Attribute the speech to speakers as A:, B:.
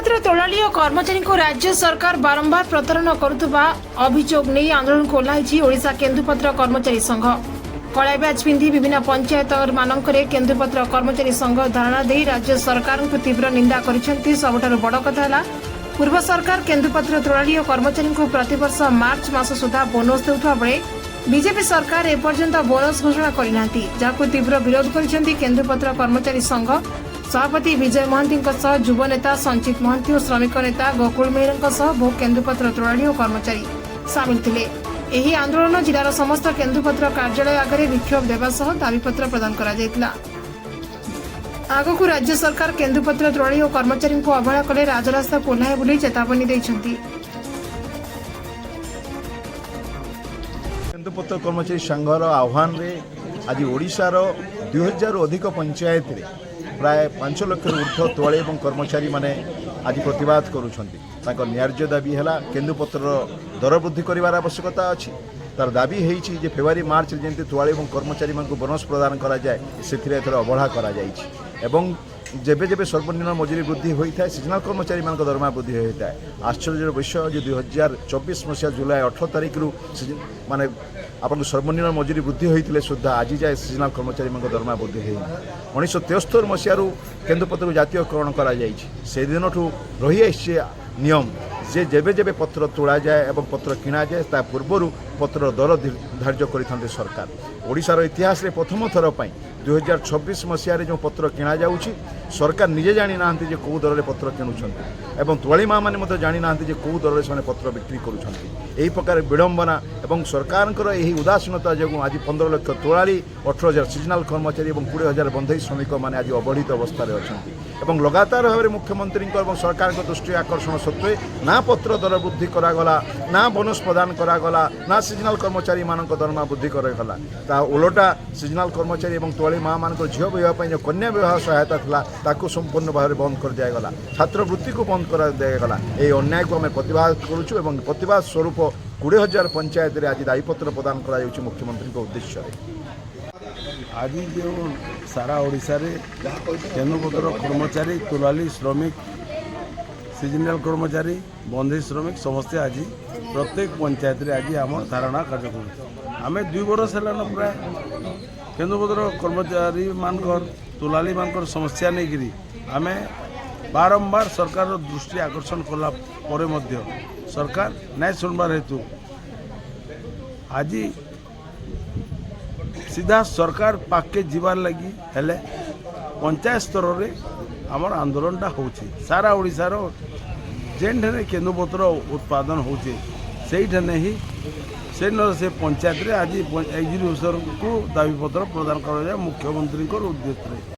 A: केन्दुपत्र तोलाली और कर्मचारी को राज्य सरकार बारंबार प्रतारण करुवा अभियोग नहीं आंदोलन को ओह्लाई ओडिशा केन्दुपत्र कर्मचारी संघ कला ब्याज पिंधि विभिन्न पंचायत मानकरे केन्दुपत्र कर्मचारी संघ धारणा दे राज्य सरकार को तीव्र निंदा करिसेंती। सबुठारु बड़ कथा है पूर्व सरकार केन्दुपत्र तोलाली और कर्मचारी को प्रतिवर्ष मार्च मास सुधा बोनस देउथुवा बेले बीजेपी सरकार एपर्यंत बोनस घोषणा करना जहां तीव्र विरोध करिसेंती केन्दुपत्र कर्मचारी संघ सभापति विजय महांती युव नेता संचित महांती और श्रमिक नेता गोकुल मेहर बहु केन्दुपत्र तोलाली और कर्मचारी सामिल थे। यही आंदोलन जिलार समस्त केन्दुपत्र कार्यालय आगे विक्षोभ देवा सह दाबीपत्र प्रदान करा जायतिला। आगकू राज्य सरकार केन्दुपत्र तोलाली और कर्मचारी को अवहेला कले राजरास्ता ओह्लाए बोली चेतावनी दैछंती।
B: केन्दुपत्र कर्मचारी संघर आह्वान रे आज ओडिशार 2000 अधिक पंचायत रे प्राय 5 लाख ऊर्ध्व तोले और कर्मचारी माने आज प्रतिवाद करुछंती। न्याय्य दाबी है केन्दुपत्र दर वृद्धि करार आवश्यकता अच्छी। तार दाबी है फेब्रुआरी मार्च जमी तोले और कर्मचारी को बोनस प्रदान करा जाए से अवहेला करा एवं जेबे जेबे सर्वनिम्न मजूरी वृद्धि होता है सीजनाल कर्मचारी मान दरमा वृद्धि होता है। आश्चर्य विषय जो 2024 मसीहा जुलाई 18 तारिख रु माने आपन सर्वनिम्न मजूरी वृद्धि होते सुधा आज जाए सीजनाल कर्मचारी मान दरमा वृद्धि है। 1973 मसीह केन्दुपत्र जातीयकरण करा से दिन रही आसी नियम जे जेबे जेबे पत्र तोड़ा जाए और पत्र किणा जाए ता पूर्व पत्र दर धार्य करते सरकार। ओडिशार इतिहास रे प्रथम थर पर 2026 मसीह जो पत्र किणा जाउछि सरकार निजे जानी ना कौ दर में पत्र किणुंट एवं तोली माँ मैंने जानी ना कौ दर से पत्र बिक्री करुँच। यही प्रकार विडंबना और सरकार यही उदासीनता जो आज 15 लाख तोलाली 18,000 सीजनाल कर्मचारी और 20,000 बंधई श्रमिक मैंने आज अवहेलित अवस्था अच्छा लगातार भाव में मुख्यमंत्री और सरकार दृष्टि आकर्षण सत्वे ना पत्र दर वृद्धि करागला ना बोनस प्रदान करागला ना सीजनाल कर्मचारी मान दरमा वृद्धि करागला ता उलटा सीजनाल कर्मचारी और तोली माँ मान झील विवाह जो कन्या विवाह सहायता था ताकू संपूर्ण भाव में बंद कर दिगला छात्रवृत्ति को बंद कर दिगला। ये अन्याय को आम प्रतिवाद करुचु और प्रतिवाद स्वरूप 20,000 पंचायत आज दायीपत्र प्रदान कर मुख्यमंत्री उद्देश्य
C: आज जो सारा ओडिशा रे केन्दुपत्र कर्मचारी तोलाली श्रमिक सीजनाल कर्मचारी बंधई श्रमिक समस्ते आज प्रत्येक पंचायत रे आज आम धारणा कार्यक्रम आम 2 वर्ष है प्राय केन्दुपत्र कर्मचारी मानकर तोलाली मानकर समस्या नहीं करी आम बारंबार सरकार दृष्टि आकर्षण कला परे मध्य सरकार नहीं सुनबार हेतु आज सीधा सरकार पाके जीवार लगी हेले पंचायत स्तर रे आमर आंदोलनटा होछि। सारा ओडिशार जेनठे केन्दुपत्र उत्पादन होछि सेठने ही से पंचायत रे आज एग्जीक्यूटिव को दाबीपत्र प्रदान करा जाए मुख्यमंत्री उद्देश्य।